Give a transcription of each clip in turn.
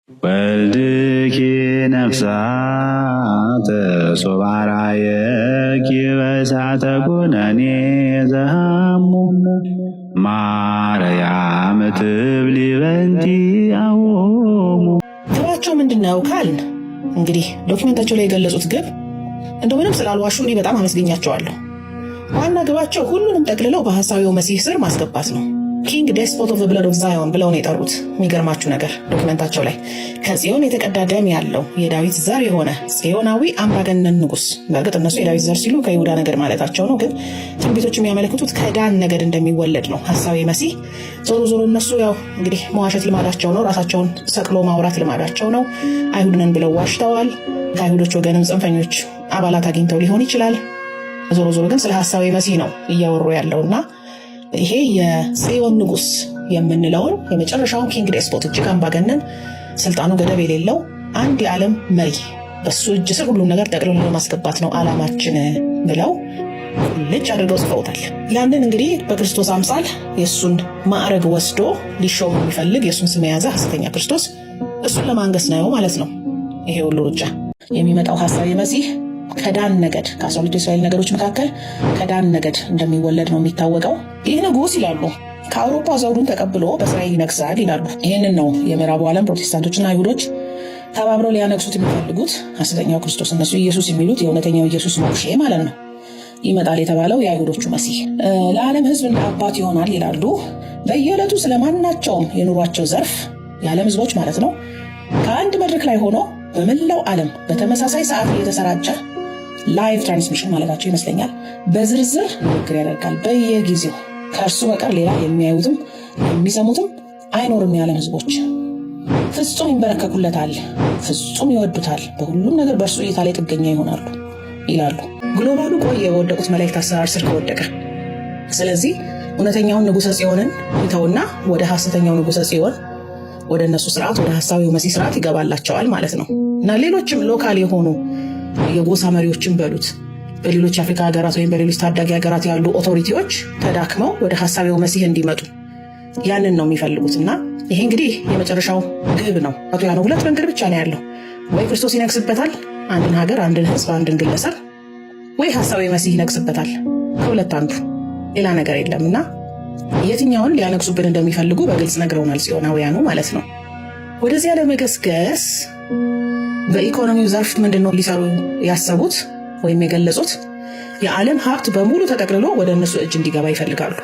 ወልድኪ ነፍሳተ ሶባራየኪ በእሳተ ኩነኔ ዘሃሙ ማርያም ትብሊ በንቲ አዎሙ። ግባቸው ምንድነው ካልን እንግዲህ ዶክመንታቸው ላይ የገለጹት ግብ እንደው ምንም ስላልዋሹ እኔ በጣም አመስግኛቸዋለሁ። ዋና ግባቸው ሁሉንም ጠቅልለው በሐሳዊው መሲህ ስር ማስገባት ነው። ኪንግ ዴስፖት ኦፍ ብለድ ኦፍ ዛዮን ብለው ነው የጠሩት። የሚገርማችሁ ነገር ዶክመንታቸው ላይ ከጽዮን የተቀዳ ደም ያለው የዳዊት ዘር የሆነ ጽዮናዊ አምባገነን ንጉስ። በእርግጥ እነሱ የዳዊት ዘር ሲሉ ከይሁዳ ነገድ ማለታቸው ነው፣ ግን ትንቢቶች የሚያመለክቱት ከዳን ነገድ እንደሚወለድ ነው ሐሳዊ መሲህ። ዞሮ ዞሮ እነሱ ያው እንግዲህ መዋሸት ልማዳቸው ነው፣ ራሳቸውን ሰቅሎ ማውራት ልማዳቸው ነው። አይሁድ ነን ብለው ዋሽተዋል። ከአይሁዶች ወገንም ጽንፈኞች አባላት አግኝተው ሊሆን ይችላል። ዞሮ ዞሮ ግን ስለ ሐሳዊ መሲህ ነው እያወሩ ያለውና ይሄ የጽዮን ንጉስ የምንለውን የመጨረሻውን ኪንግ ዴስፖት እጅግ አምባገነን ስልጣኑ ገደብ የሌለው አንድ የዓለም መሪ በሱ እጅ ስር ሁሉም ነገር ጠቅልሎ ለማስገባት ነው ዓላማችን ብለው ልጭ አድርገው ጽፈውታል። ያንን እንግዲህ በክርስቶስ አምሳል የእሱን ማዕረግ ወስዶ ሊሾም የሚፈልግ የእሱን ስም የያዘ ሐሰተኛ ክርስቶስ እሱን ለማንገስ ነው ማለት ነው። ይሄ ሁሉ ሩጫ የሚመጣው ሐሳዊ መሲህ ከዳን ነገድ ከ12 የእስራኤል ነገዶች መካከል ከዳን ነገድ እንደሚወለድ ነው የሚታወቀው። ይህ ንጉስ ይላሉ ከአውሮፓ ዘውዱን ተቀብሎ በእስራኤል ይነግሳል ይላሉ። ይህንን ነው የምዕራቡ ዓለም ፕሮቴስታንቶችና አይሁዶች ተባብረው ሊያነግሱት የሚፈልጉት። ሐሰተኛው ክርስቶስ እነሱ ኢየሱስ የሚሉት የእውነተኛው ኢየሱስ ሞክሼ ማለት ነው። ይመጣል የተባለው የአይሁዶቹ መሲህ ለዓለም ሕዝብ እንደ አባት ይሆናል ይላሉ። በየዕለቱ ስለማናቸውም የኑሯቸው ዘርፍ የዓለም ሕዝቦች ማለት ነው ከአንድ መድረክ ላይ ሆኖ በመላው ዓለም በተመሳሳይ ሰዓት እየተሰራጨ ላይቭ ትራንስሚሽን ማለታቸው ይመስለኛል በዝርዝር ንግግር ያደርጋል። በየጊዜው ከእርሱ በቀር ሌላ የሚያዩትም የሚሰሙትም አይኖርም። የዓለም ህዝቦች ፍጹም ይንበረከኩለታል፣ ፍጹም ይወዱታል፣ በሁሉም ነገር በእርሱ እይታ ላይ ጥገኛ ይሆናሉ ይላሉ። ግሎባሉ ቆየ የወደቁት መላእክት አሰራር ስር ከወደቀ። ስለዚህ እውነተኛውን ንጉሠ ጽዮንን ይተውና ወደ ሐሰተኛው ንጉሠ ጽዮን ወደ እነሱ ስርዓት ወደ ሐሳዊው መሲህ ስርዓት ይገባላቸዋል ማለት ነው። እና ሌሎችም ሎካል የሆኑ የጎሳ መሪዎችን በሉት በሌሎች አፍሪካ ሀገራት ወይም በሌሎች ታዳጊ ሀገራት ያሉ ኦቶሪቲዎች ተዳክመው ወደ ሐሳዊው መሲህ እንዲመጡ ያንን ነው የሚፈልጉት። እና ይሄ እንግዲህ የመጨረሻው ግብ ነው። ያ ነው። ሁለት መንገድ ብቻ ነው ያለው። ወይ ክርስቶስ ይነግስበታል አንድን ሀገር፣ አንድን ህዝብ፣ አንድን ግለሰብ፣ ወይ ሐሳዊው መሲህ ይነግስበታል። ከሁለት አንዱ፣ ሌላ ነገር የለም። እና የትኛውን ሊያነግሱብን እንደሚፈልጉ በግልጽ ነግረውናል ጽዮናውያኑ ማለት ነው። ወደዚያ ለመገስገስ በኢኮኖሚው ዘርፍ ምንድነው ሊሰሩ ያሰቡት ወይም የገለጹት? የዓለም ሀብት በሙሉ ተጠቅልሎ ወደ እነሱ እጅ እንዲገባ ይፈልጋሉ።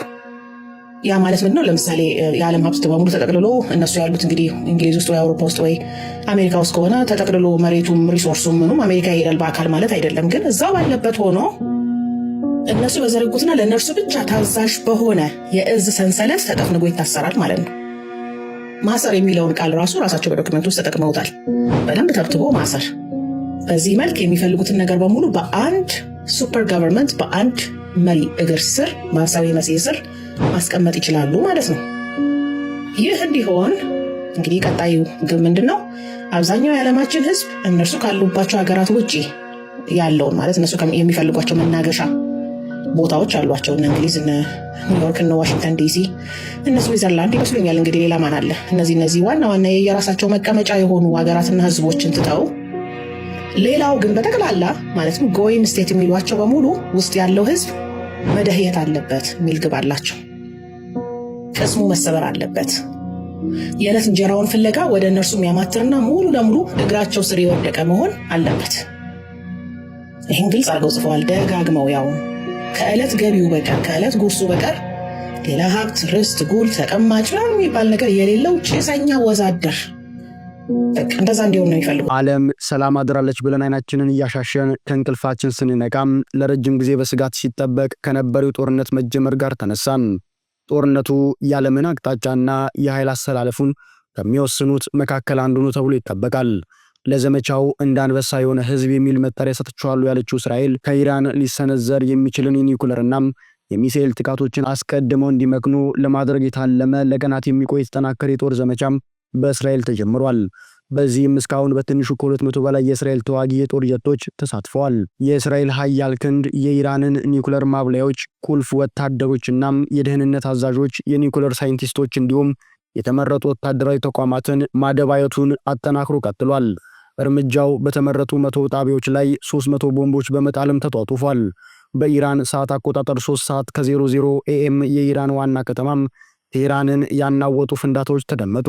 ያ ማለት ምንድነው? ለምሳሌ የዓለም ሀብት በሙሉ ተጠቅልሎ እነሱ ያሉት እንግዲህ እንግሊዝ ውስጥ ወይ አውሮፓ ውስጥ ወይ አሜሪካ ውስጥ ከሆነ ተጠቅልሎ መሬቱም ሪሶርሱም ምኑም አሜሪካ ይሄዳል በአካል ማለት አይደለም። ግን እዛው ባለበት ሆኖ እነሱ በዘረጉትና ለእነርሱ ብቻ ታዛዥ በሆነ የእዝ ሰንሰለት ተጠፍንጎ ይታሰራል ማለት ነው። ማሰር የሚለውን ቃል ራሱ ራሳቸው በዶክመንት ውስጥ ተጠቅመውታል። በደንብ ተብትቦ ማሰር። በዚህ መልክ የሚፈልጉትን ነገር በሙሉ በአንድ ሱፐር ገቨርንመንት በአንድ መሪ እግር ስር በሐሳዊ መሲህ ስር ማስቀመጥ ይችላሉ ማለት ነው። ይህ እንዲሆን እንግዲህ ቀጣዩ ግብ ምንድን ነው? አብዛኛው የዓለማችን ህዝብ እነርሱ ካሉባቸው ሀገራት ውጭ ያለውን ማለት እነሱ የሚፈልጓቸው መናገሻ ቦታዎች አሏቸው። እነ እንግሊዝ፣ እነ ኒውዮርክ፣ እነ ዋሽንግተን ዲሲ፣ እነ ስዊዘርላንድ ይመስሉኛል። እንግዲህ ሌላ ማን አለ? እነዚህ ዋና ዋና የራሳቸው መቀመጫ የሆኑ ሀገራትና ህዝቦችን ትተው ሌላው ግን በጠቅላላ ማለትም ጎይም ስቴት የሚሏቸው በሙሉ ውስጥ ያለው ህዝብ መደህየት አለበት የሚል ግብ አላቸው። ቅስሙ መሰበር አለበት። የዕለት እንጀራውን ፍለጋ ወደ እነርሱ የሚያማትርና ሙሉ ለሙሉ እግራቸው ስር የወደቀ መሆን አለበት። ይህን ግልጽ አድርገው ጽፈዋል ደጋግመው። ያው ከዕለት ገቢው በቀር ከዕለት ጉርሱ በቀር ሌላ ሀብት፣ ርስት፣ ጉል፣ ተቀማጭ የሚባል ነገር የሌለው ጭሰኛ ወዛደር እንደዛ እንዲሆን ነው የሚፈልጉ። ዓለም ሰላም አድራለች ብለን አይናችንን እያሻሸን ከእንቅልፋችን ስንነቃም ለረጅም ጊዜ በስጋት ሲጠበቅ ከነበረው ጦርነት መጀመር ጋር ተነሳን። ጦርነቱ የዓለምን አቅጣጫና የኃይል አሰላለፉን ከሚወስኑት መካከል አንዱ ነው ተብሎ ይጠበቃል። ለዘመቻው እንዳንበሳ የሆነ ህዝብ የሚል መጠሪያ ሰጥቻለሁ ያለችው እስራኤል ከኢራን ሊሰነዘር የሚችልን የኒውክለርና የሚሳኤል ጥቃቶችን አስቀድመው እንዲመክኑ ለማድረግ የታለመ ለቀናት የሚቆይ የተጠናከረ የጦር ዘመቻም በእስራኤል ተጀምሯል። በዚህም እስካሁን በትንሹ ከ200 በላይ የእስራኤል ተዋጊ የጦር ጀቶች ተሳትፈዋል። የእስራኤል ኃያል ክንድ የኢራንን ኒውክለር ማብላዮች፣ ቁልፍ ወታደሮችና የደህንነት አዛዦች፣ የኒውክለር ሳይንቲስቶች እንዲሁም የተመረጡ ወታደራዊ ተቋማትን ማደባየቱን አጠናክሮ ቀጥሏል። እርምጃው በተመረጡ 100 ጣቢያዎች ላይ 300 ቦምቦች በመጣልም ተጧጡፏል። በኢራን ሰዓት አቆጣጠር 3 ሰዓት ከ00 ኤኤም የኢራን ዋና ከተማም ቴህራንን ያናወጡ ፍንዳታዎች ተደመጡ።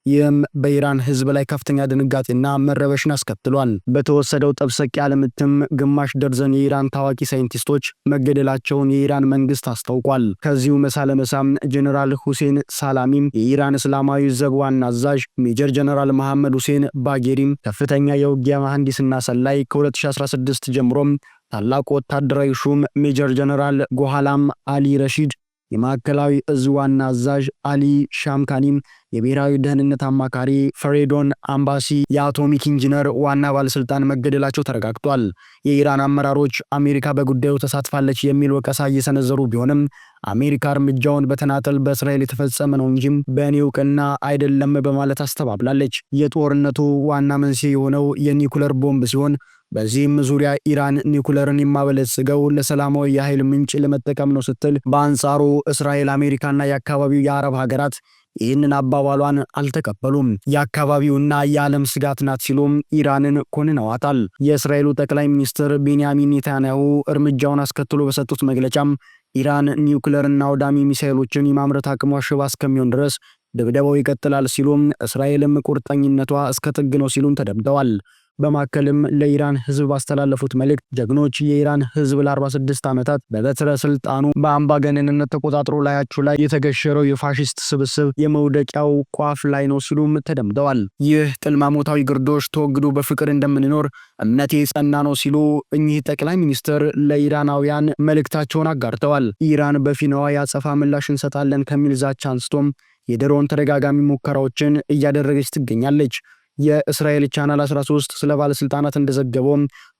ይህም በኢራን ሕዝብ ላይ ከፍተኛ ድንጋጤና መረበሽን አስከትሏል። በተወሰደው ጠብሰቅ ያለ ምትም ግማሽ ደርዘን የኢራን ታዋቂ ሳይንቲስቶች መገደላቸውን የኢራን መንግስት አስታውቋል። ከዚሁ መሳለመሳም ጀነራል ሁሴን ሳላሚም የኢራን እስላማዊ ዘብ ዋና አዛዥ ሜጀር ጀነራል መሐመድ ሁሴን ባጌሪም ከፍተኛ የውጊያ መሐንዲስና ሰላይ ከ2016 ጀምሮም ታላቁ ወታደራዊ ሹም ሜጀር ጀነራል ጎሃላም አሊ ረሺድ፣ የማዕከላዊ እዝ ዋና አዛዥ አሊ ሻምካኒም፣ የብሔራዊ ደህንነት አማካሪ ፈሬዶን አምባሲ፣ የአቶሚክ ኢንጂነር ዋና ባለስልጣን መገደላቸው ተረጋግጧል። የኢራን አመራሮች አሜሪካ በጉዳዩ ተሳትፋለች የሚል ወቀሳ እየሰነዘሩ ቢሆንም አሜሪካ እርምጃውን በተናጠል በእስራኤል የተፈጸመ ነው እንጂ በእኔ እውቅና አይደለም በማለት አስተባብላለች። የጦርነቱ ዋና መንስኤ የሆነው የኒኩለር ቦምብ ሲሆን በዚህም ዙሪያ ኢራን ኒኩለርን የማበለጽገው ለሰላማዊ የኃይል ምንጭ ለመጠቀም ነው ስትል፣ በአንጻሩ እስራኤል፣ አሜሪካና የአካባቢው የአረብ ሀገራት ይህንን አባባሏን አልተቀበሉም። የአካባቢውና የዓለም ስጋት ናት ሲሉም ኢራንን ኮንነዋታል። የእስራኤሉ ጠቅላይ ሚኒስትር ቤንያሚን ኔታንያሁ እርምጃውን አስከትሎ በሰጡት መግለጫም ኢራን ኒውክለርና አውዳሚ ሚሳኤሎችን የማምረት አቅሟ ሽባ እስከሚሆን ድረስ ድብደባው ይቀጥላል ሲሉም፣ እስራኤልም ቁርጠኝነቷ እስከ ጥግ ነው ሲሉም ተደምጠዋል። በማከልም ለኢራን ህዝብ ባስተላለፉት መልእክት ጀግኖች የኢራን ህዝብ ለ46 ዓመታት በበትረ ስልጣኑ በአምባገነንነት ተቆጣጥሮ ላያችሁ ላይ የተገሸረው የፋሺስት ስብስብ የመውደቂያው ቋፍ ላይ ነው ሲሉም ተደምጠዋል። ይህ ጥልማሞታዊ ግርዶሽ ተወግዶ በፍቅር እንደምንኖር እምነቴ ጸና ነው ሲሉ እኚህ ጠቅላይ ሚኒስትር ለኢራናውያን መልእክታቸውን አጋርተዋል። ኢራን በፊናዋ ያጸፋ ምላሽ እንሰጣለን ከሚል ዛቻ አንስቶም የድሮን ተደጋጋሚ ሙከራዎችን እያደረገች ትገኛለች። የእስራኤል ቻናል 13 ስለ ባለስልጣናት እንደዘገበው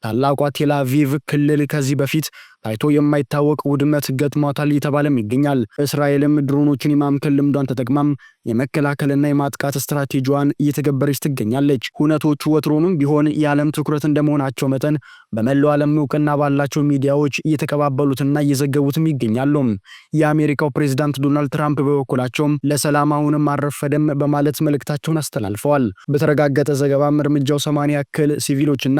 ታላቋ ቴል አቪቭ ክልል ከዚህ በፊት ታይቶ የማይታወቅ ውድመት ገጥሟታል እየተባለም ይገኛል። እስራኤልም ድሮኖችን የማምከን ልምዷን ተጠቅማም የመከላከልና የማጥቃት ስትራቴጂዋን እየተገበረች ትገኛለች። ሁነቶቹ ወትሮንም ቢሆን የዓለም ትኩረት እንደመሆናቸው መጠን በመላው ዓለም እውቅና ባላቸው ሚዲያዎች እየተቀባበሉትና እየዘገቡትም ይገኛሉ። የአሜሪካው ፕሬዝዳንት ዶናልድ ትራምፕ በበኩላቸው ለሰላም አሁንም አልረፈደም በማለት መልእክታቸውን አስተላልፈዋል። በተረጋገጠ ዘገባም እርምጃው 80 ያክል ሲቪሎችና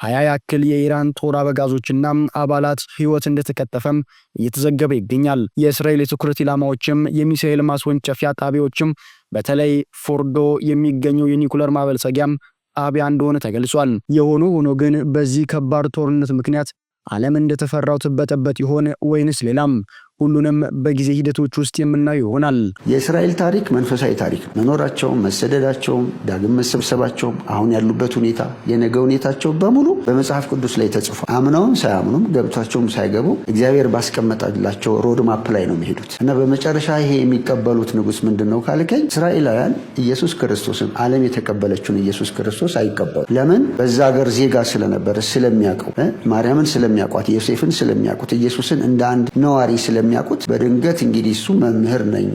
20 ያክል የኢራን ጦር አበጋዞችና አባላት ህይወት እንደተከተፈም እየተዘገበ ይገኛል። የእስራኤል የትኩረት ኢላማዎችም የሚሳኤል ማስወንጨፊያ ጣቢያዎችም በተለይ ፎርዶ የሚገኘው የኒኩለር ማበልጸጊያም ጣቢያ እንደሆነ ተገልጿል። የሆነ ሆኖ ግን በዚህ ከባድ ጦርነት ምክንያት ዓለም እንደተፈራው ትበጠበጥ ይሆን ወይንስ ሌላም? ሁሉንም በጊዜ ሂደቶች ውስጥ የምናየው ይሆናል። የእስራኤል ታሪክ መንፈሳዊ ታሪክ መኖራቸውም መሰደዳቸውም ዳግም መሰብሰባቸውም አሁን ያሉበት ሁኔታ የነገ ሁኔታቸው በሙሉ በመጽሐፍ ቅዱስ ላይ ተጽፏል። አምነውም ሳያምኑም ገብቷቸውም ሳይገቡ እግዚአብሔር ባስቀመጠላቸው ሮድማፕ ላይ ነው የሚሄዱት እና በመጨረሻ ይሄ የሚቀበሉት ንጉሥ ምንድን ነው ካልከኝ እስራኤላውያን ኢየሱስ ክርስቶስን ዓለም የተቀበለችውን ኢየሱስ ክርስቶስ አይቀበሉ። ለምን? በዛ ሀገር ዜጋ ስለነበረ ስለሚያውቀው፣ ማርያምን ስለሚያውቋት፣ ዮሴፍን ስለሚያውቁት፣ ኢየሱስን እንደ አንድ ነዋሪ ስለሚያውቁት በድንገት እንግዲህ እሱ መምህር ነኝ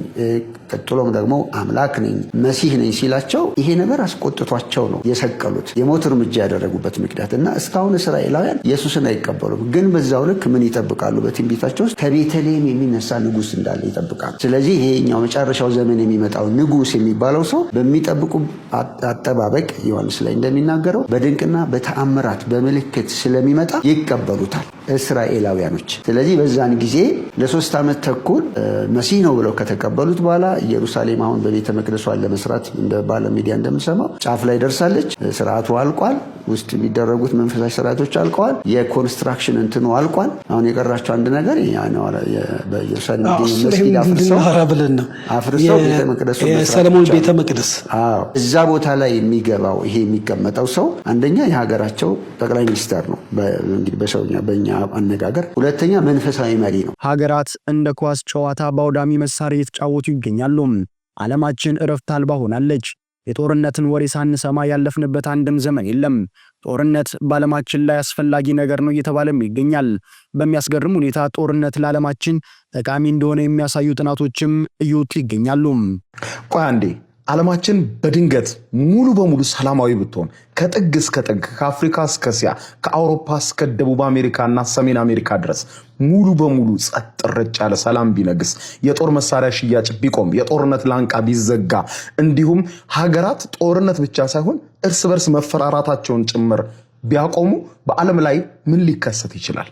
ቀጥሎም ደግሞ አምላክ ነኝ መሲህ ነኝ ሲላቸው ይሄ ነገር አስቆጥቷቸው ነው የሰቀሉት የሞት እርምጃ ያደረጉበት ምክንያት እና እስካሁን እስራኤላውያን ኢየሱስን አይቀበሉም። ግን በዛው ልክ ምን ይጠብቃሉ? በትንቢታቸው ውስጥ ከቤተልሔም የሚነሳ ንጉሥ እንዳለ ይጠብቃሉ። ስለዚህ ይሄኛው መጨረሻው ዘመን የሚመጣው ንጉሥ የሚባለው ሰው በሚጠብቁ አጠባበቅ ዮሐንስ ላይ እንደሚናገረው በድንቅና በተአምራት በምልክት ስለሚመጣ ይቀበሉታል እስራኤላውያኖች። ስለዚህ በዛን ጊዜ ለ3 ዓመት ተኩል መሲህ ነው ብለው ከተቀበሉት በኋላ ኢየሩሳሌም አሁን በቤተ መቅደሷን ለመስራት ባለ ሚዲያ እንደምንሰማው ጫፍ ላይ ደርሳለች። ስርዓቱ አልቋል። ውስጥ የሚደረጉት መንፈሳዊ ስርዓቶች አልቀዋል። የኮንስትራክሽን እንትኑ አልቋል። አሁን የቀራቸው አንድ ነገር በኢየሩሳሌም መስጊድ አፍርሰው ቤተ መቅደሱ የሰለሞን ቤተ መቅደስ እዛ ቦታ ላይ የሚገባው ይሄ የሚቀመጠው ሰው አንደኛ የሀገራቸው ጠቅላይ ሚኒስተር ነው እንግዲህ በሰውኛ በእኛ አነጋገር፣ ሁለተኛ መንፈሳዊ መሪ ነው። ሀገራት እንደ ኳስ ጨዋታ በአውዳሚ መሳሪያ እየተጫወቱ ይገኛሉ። ዓለማችን እረፍት አልባ ሆናለች። የጦርነትን ወሬ ሳንሰማ ያለፍንበት አንድም ዘመን የለም። ጦርነት በዓለማችን ላይ አስፈላጊ ነገር ነው እየተባለም ይገኛል። በሚያስገርም ሁኔታ ጦርነት ለዓለማችን ጠቃሚ እንደሆነ የሚያሳዩ ጥናቶችም እየወጡ ይገኛሉ። ቆይ አንዴ ዓለማችን በድንገት ሙሉ በሙሉ ሰላማዊ ብትሆን ከጥግ እስከ ጥግ ከአፍሪካ እስከ እስያ ከአውሮፓ እስከ ደቡብ አሜሪካና ሰሜን አሜሪካ ድረስ ሙሉ በሙሉ ጸጥ ረጭ ያለ ሰላም ቢነግስ የጦር መሳሪያ ሽያጭ ቢቆም የጦርነት ላንቃ ቢዘጋ እንዲሁም ሀገራት ጦርነት ብቻ ሳይሆን እርስ በርስ መፈራራታቸውን ጭምር ቢያቆሙ በዓለም ላይ ምን ሊከሰት ይችላል?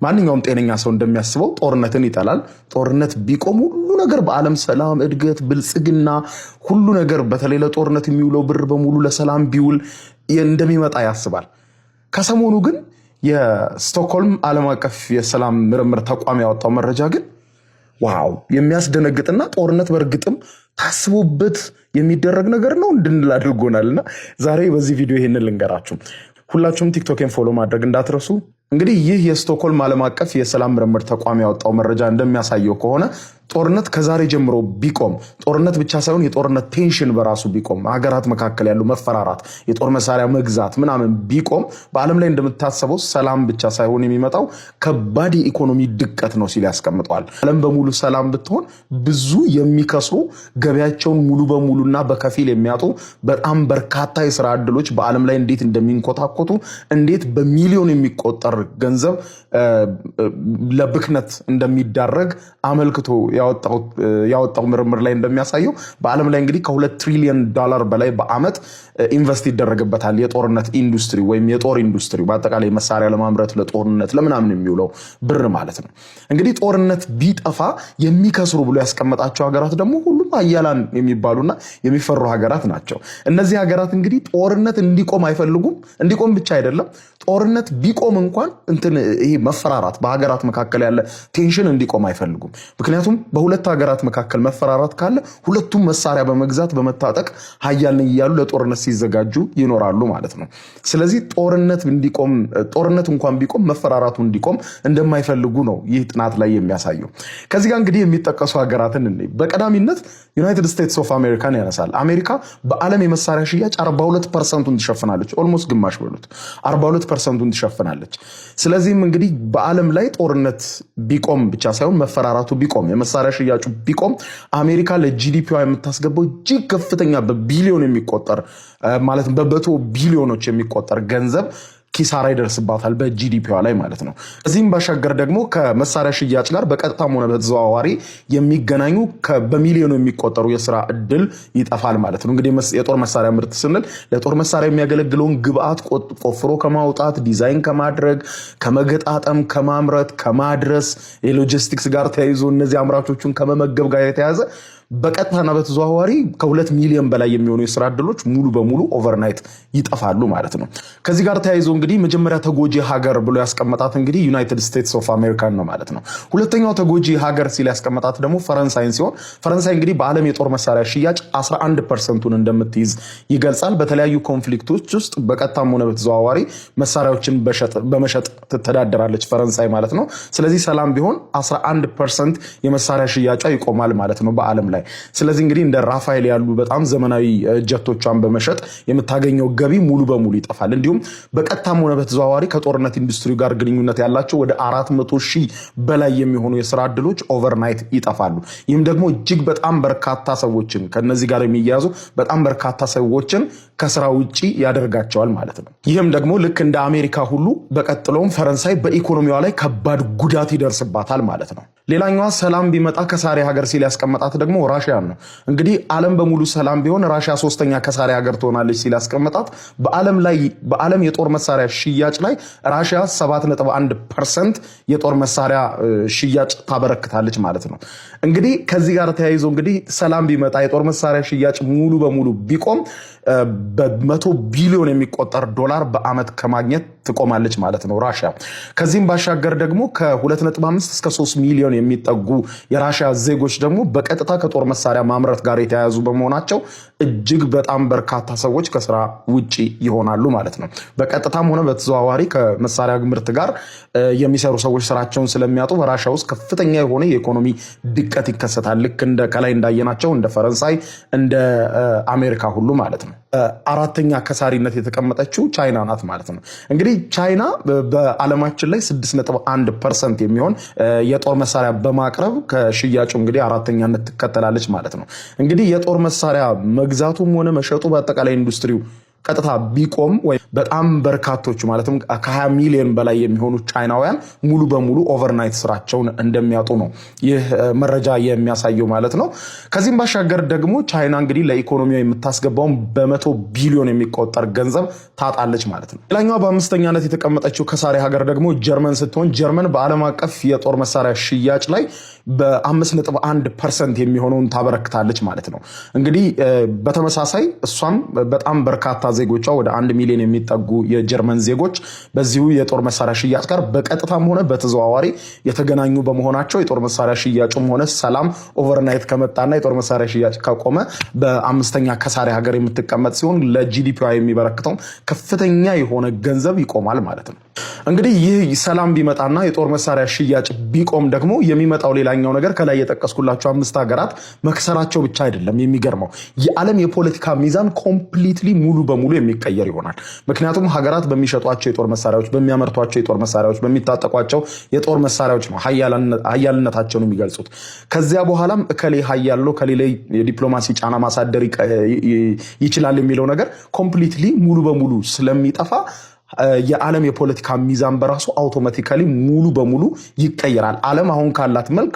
ማንኛውም ጤነኛ ሰው እንደሚያስበው ጦርነትን ይጠላል። ጦርነት ቢቆም ሁሉ ነገር በዓለም ሰላም፣ እድገት፣ ብልጽግና ሁሉ ነገር በተለይ ለጦርነት የሚውለው ብር በሙሉ ለሰላም ቢውል እንደሚመጣ ያስባል። ከሰሞኑ ግን የስቶክሆልም ዓለም አቀፍ የሰላም ምርምር ተቋም ያወጣው መረጃ ግን ዋው የሚያስደነግጥና ጦርነት በእርግጥም ታስቦበት የሚደረግ ነገር ነው እንድንል አድርጎናልና ዛሬ በዚህ ቪዲዮ ይሄንን ልንገራችሁ። ሁላችሁም ቲክቶክን ፎሎ ማድረግ እንዳትረሱ። እንግዲህ ይህ የስቶክሆልም ዓለም አቀፍ የሰላም ምርምር ተቋም ያወጣው መረጃ እንደሚያሳየው ከሆነ ጦርነት ከዛሬ ጀምሮ ቢቆም ጦርነት ብቻ ሳይሆን የጦርነት ቴንሽን በራሱ ቢቆም ሀገራት መካከል ያለው መፈራራት የጦር መሳሪያ መግዛት ምናምን ቢቆም በዓለም ላይ እንደምታሰበው ሰላም ብቻ ሳይሆን የሚመጣው ከባድ የኢኮኖሚ ድቀት ነው ሲል ያስቀምጠዋል። ዓለም በሙሉ ሰላም ብትሆን ብዙ የሚከስሩ ገበያቸውን ሙሉ በሙሉና በከፊል የሚያጡ በጣም በርካታ የሥራ ዕድሎች በዓለም ላይ እንዴት እንደሚንኮታኮቱ እንዴት በሚሊዮን የሚቆጠር ገንዘብ ለብክነት እንደሚዳረግ አመልክቶ ያወጣው ምርምር ላይ እንደሚያሳየው በዓለም ላይ እንግዲህ ከ2 ትሪሊዮን ዶላር በላይ በአመት ኢንቨስት ይደረግበታል የጦርነት ኢንዱስትሪ ወይም የጦር ኢንዱስትሪ በአጠቃላይ መሳሪያ ለማምረት ለጦርነት ለምናምን የሚውለው ብር ማለት ነው። እንግዲህ ጦርነት ቢጠፋ የሚከስሩ ብሎ ያስቀመጣቸው ሀገራት ደግሞ ሁሉም ሀያላን የሚባሉና የሚፈሩ ሀገራት ናቸው። እነዚህ ሀገራት እንግዲህ ጦርነት እንዲቆም አይፈልጉም። እንዲቆም ብቻ አይደለም ጦርነት ቢቆም እንኳን ይሄ መፈራራት በሀገራት መካከል ያለ ቴንሽን እንዲቆም አይፈልጉም። ምክንያቱም በሁለት ሀገራት መካከል መፈራራት ካለ ሁለቱም መሳሪያ በመግዛት በመታጠቅ ሀያልን እያሉ ለጦርነት ሲዘጋጁ ይኖራሉ ማለት ነው። ስለዚህ ጦርነት እንኳን ቢቆም መፈራራቱ እንዲቆም እንደማይፈልጉ ነው ይህ ጥናት ላይ የሚያሳየው። ከዚህ ጋር እንግዲህ የሚጠቀሱ ሀገራትን በቀዳሚነት ዩናይትድ ስቴትስ ኦፍ አሜሪካን ያነሳል። አሜሪካ በዓለም የመሳሪያ ሽያጭ 42% ትሸፍናለች። ኦልሞስት ግማሽ በሉት 42% ትሸፍናለች። ስለዚህም እንግዲህ በዓለም ላይ ጦርነት ቢቆም ብቻ ሳይሆን መፈራራቱ ቢቆም የመሳሪያ ሽያጩ ቢቆም አሜሪካ ለጂዲፒዋ የምታስገባው እጅግ ከፍተኛ በቢሊዮን የሚቆጠር ማለት በመቶ ቢሊዮኖች የሚቆጠር ገንዘብ ኪሳራ ይደርስባታል በጂዲፒዋ ላይ ማለት ነው። እዚህም ባሻገር ደግሞ ከመሳሪያ ሽያጭ ጋር በቀጥታም ሆነ በተዘዋዋሪ የሚገናኙ በሚሊዮን የሚቆጠሩ የሥራ ዕድል ይጠፋል ማለት ነው። እንግዲህ የጦር መሳሪያ ምርት ስንል ለጦር መሳሪያ የሚያገለግለውን ግብአት ቆፍሮ ከማውጣት ዲዛይን ከማድረግ ከመገጣጠም ከማምረት ከማድረስ የሎጂስቲክስ ጋር ተያይዞ እነዚህ አምራቾቹን ከመመገብ ጋር የተያዘ በቀጥታና በተዘዋዋሪ ከ2 ሚሊዮን በላይ የሚሆኑ የሥራ ዕድሎች ሙሉ በሙሉ ኦቨርናይት ይጠፋሉ ማለት ነው። ከዚህ ጋር ተያይዞ እንግዲህ መጀመሪያ ተጎጂ ሀገር ብሎ ያስቀመጣት እንግዲህ ዩናይትድ ስቴትስ ኦፍ አሜሪካን ነው ማለት ነው። ሁለተኛው ተጎጂ ሀገር ሲል ያስቀመጣት ደግሞ ፈረንሳይን ሲሆን ፈረንሳይ እንግዲህ በዓለም የጦር መሳሪያ ሽያጭ 11%ን እንደምትይዝ ይገልጻል። በተለያዩ ኮንፍሊክቶች ውስጥ በቀጥታም ሆነ በተዘዋዋሪ መሳሪያዎችን በመሸጥ ትተዳደራለች ፈረንሳይ ማለት ነው። ስለዚህ ሰላም ቢሆን 11% የመሳሪያ ሽያጯ ይቆማል ማለት ነው በዓለም ላይ። ስለዚህ እንግዲህ እንደ ራፋኤል ያሉ በጣም ዘመናዊ ጀቶቿን በመሸጥ የምታገኘው ገቢ ሙሉ በሙሉ ይጠፋል። እንዲሁም በቀጥታም ሆነ በተዘዋዋሪ ከጦርነት ኢንዱስትሪ ጋር ግንኙነት ያላቸው ወደ 400,000 በላይ የሚሆኑ የሥራ ዕድሎች ኦቨርናይት ይጠፋሉ። ይህም ደግሞ እጅግ በጣም በርካታ ሰዎችን ከነዚህ ጋር የሚያያዙ በጣም በርካታ ሰዎችን ከስራ ውጪ ያደርጋቸዋል ማለት ነው። ይህም ደግሞ ልክ እንደ አሜሪካ ሁሉ በቀጥሎም ፈረንሳይ በኢኮኖሚዋ ላይ ከባድ ጉዳት ይደርስባታል ማለት ነው። ሌላኛዋ ሰላም ቢመጣ ከሳሪ ሀገር ሲል ያስቀመጣት ደግሞ ራሽያ ነው። እንግዲህ ዓለም በሙሉ ሰላም ቢሆን ራሽያ ሶስተኛ ከሳሪ ሀገር ትሆናለች ሲል ያስቀመጣት በዓለም የጦር መሳሪያ ሽያጭ ላይ ራሽያ 7.1% የጦር መሳሪያ ሽያጭ ታበረክታለች ማለት ነው። እንግዲህ ከዚህ ጋር ተያይዞ እንግዲህ ሰላም ቢመጣ የጦር መሳሪያ ሽያጭ ሙሉ በሙሉ ቢቆም በ100 ቢሊዮን የሚቆጠር ዶላር በአመት ከማግኘት ትቆማለች ማለት ነው ራሽያ። ከዚህም ባሻገር ደግሞ ከ2.5 እስከ 3 ሚሊዮን የሚጠጉ የራሽያ ዜጎች ደግሞ በቀጥታ ከጦር መሳሪያ ማምረት ጋር የተያያዙ በመሆናቸው እጅግ በጣም በርካታ ሰዎች ከስራ ውጪ ይሆናሉ ማለት ነው። በቀጥታም ሆነ በተዘዋዋሪ ከመሳሪያ ምርት ጋር የሚሰሩ ሰዎች ስራቸውን ስለሚያጡ በራሽያ ውስጥ ከፍተኛ የሆነ የኢኮኖሚ ድቀት ይከሰታል። ልክ እንደ ከላይ እንዳየናቸው እንደ ፈረንሳይ እንደ አሜሪካ ሁሉ ማለት ነው። አራተኛ ከሳሪነት የተቀመጠችው ቻይና ናት ማለት ነው። እንግዲህ ቻይና በዓለማችን ላይ 6.1% የሚሆን የጦር መሳሪያ በማቅረብ ከሽያጩ እንግዲህ አራተኛነት ትከተላለች ማለት ነው። እንግዲህ የጦር መሳሪያ መግዛቱም ሆነ መሸጡ በአጠቃላይ ኢንዱስትሪው ቀጥታ ቢቆም ወይ በጣም በርካቶቹ ማለትም ከ20 ሚሊዮን በላይ የሚሆኑ ቻይናውያን ሙሉ በሙሉ ኦቨርናይት ስራቸውን እንደሚያጡ ነው ይህ መረጃ የሚያሳየው ማለት ነው። ከዚህም ባሻገር ደግሞ ቻይና እንግዲህ ለኢኮኖሚያ የምታስገባውን በ100 ቢሊዮን የሚቆጠር ገንዘብ ታጣለች ማለት ነው። ሌላኛው በአምስተኛነት የተቀመጠችው ከሳሪ ሀገር ደግሞ ጀርመን ስትሆን ጀርመን በዓለም አቀፍ የጦር መሳሪያ ሽያጭ ላይ በ5.1% የሚሆነውን ታበረክታለች ማለት ነው። እንግዲህ በተመሳሳይ እሷም በጣም በርካታ ዜጎቿ ወደ 1 ሚሊዮን የሚጠጉ የጀርመን ዜጎች በዚሁ የጦር መሳሪያ ሽያጭ ጋር በቀጥታም ሆነ በተዘዋዋሪ የተገናኙ በመሆናቸው የጦር መሳሪያ ሽያጩም ሆነ ሰላም ኦቨርናይት ከመጣና የጦር መሳሪያ ሽያጭ ከቆመ በአምስተኛ ከሳሪ ሀገር የምትቀመጥ ሲሆን ለጂዲፒዋ የሚበረክተው ከፍተኛ የሆነ ገንዘብ ይቆማል ማለት ነው። እንግዲህ ይህ ሰላም ቢመጣና የጦር መሳሪያ ሽያጭ ቢቆም ደግሞ የሚመጣው ሌላኛው ነገር ከላይ የጠቀስኩላቸው 5 ሀገራት መክሰራቸው ብቻ አይደለም። የሚገርመው የዓለም የፖለቲካ ሚዛን ኮምፕሊትሊ ሙሉ በሙሉ የሚቀየር ይሆናል። ምክንያቱም ሀገራት በሚሸጧቸው የጦር መሳሪያዎች፣ በሚያመርቷቸው የጦር መሳሪያዎች፣ በሚታጠቋቸው የጦር መሳሪያዎች ነው ሀያልነታቸውን የሚገልጹት። ከዚያ በኋላም እከሌ ሀያል ነው ከሌላ የዲፕሎማሲ ጫና ማሳደር ይችላል የሚለው ነገር ኮምፕሊትሊ ሙሉ በሙሉ ስለሚጠፋ የዓለም የፖለቲካ ሚዛን በራሱ አውቶማቲካሊ ሙሉ በሙሉ ይቀየራል። ዓለም አሁን ካላት መልክ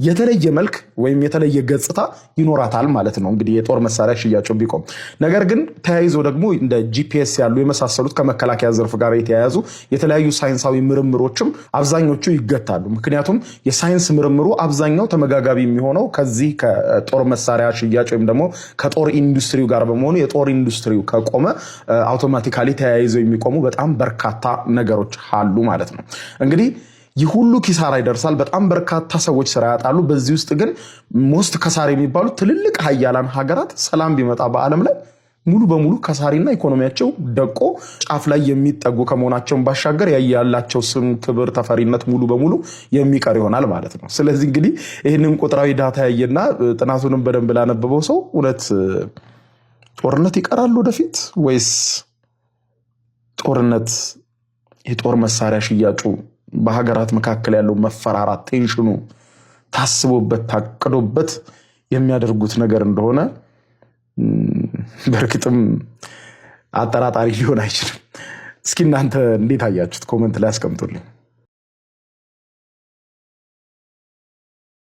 የተለየ መልክ ወይም የተለየ ገጽታ ይኖራታል ማለት ነው። እንግዲህ የጦር መሳሪያ ሽያጩ ቢቆም፣ ነገር ግን ተያይዞ ደግሞ እንደ ጂፒኤስ ያሉ የመሳሰሉት ከመከላከያ ዘርፍ ጋር የተያያዙ የተለያዩ ሳይንሳዊ ምርምሮችም አብዛኞቹ ይገታሉ። ምክንያቱም የሳይንስ ምርምሩ አብዛኛው ተመጋጋቢ የሚሆነው ከዚህ ከጦር መሳሪያ ሽያጭ ወይም ደግሞ ከጦር ኢንዱስትሪው ጋር በመሆኑ የጦር ኢንዱስትሪው ከቆመ አውቶማቲካሊ ተያይዘው የሚቆሙ በጣም በርካታ ነገሮች አሉ ማለት ነው። እንግዲህ ይህ ሁሉ ኪሳራ ይደርሳል። በጣም በርካታ ሰዎች ስራ ያጣሉ። በዚህ ውስጥ ግን ሞስት ከሳሪ የሚባሉት ትልልቅ ሀያላን ሀገራት ሰላም ቢመጣ በዓለም ላይ ሙሉ በሙሉ ከሳሪና ኢኮኖሚያቸው ደቆ ጫፍ ላይ የሚጠጉ ከመሆናቸውን ባሻገር ያላቸው ስም፣ ክብር፣ ተፈሪነት ሙሉ በሙሉ የሚቀር ይሆናል ማለት ነው። ስለዚህ እንግዲህ ይህንን ቁጥራዊ ዳታ ያየና ጥናቱንም በደንብ ላነበበው ሰው እውነት ጦርነት ይቀራል ወደፊት ወይስ ጦርነት የጦር መሳሪያ ሽያጩ በሀገራት መካከል ያለው መፈራራት ቴንሽኑ ታስቦበት ታቅዶበት የሚያደርጉት ነገር እንደሆነ በርግጥም አጠራጣሪ ሊሆን አይችልም። እስኪ እናንተ እንዴት አያችሁት? ኮመንት ላይ አስቀምጡልኝ።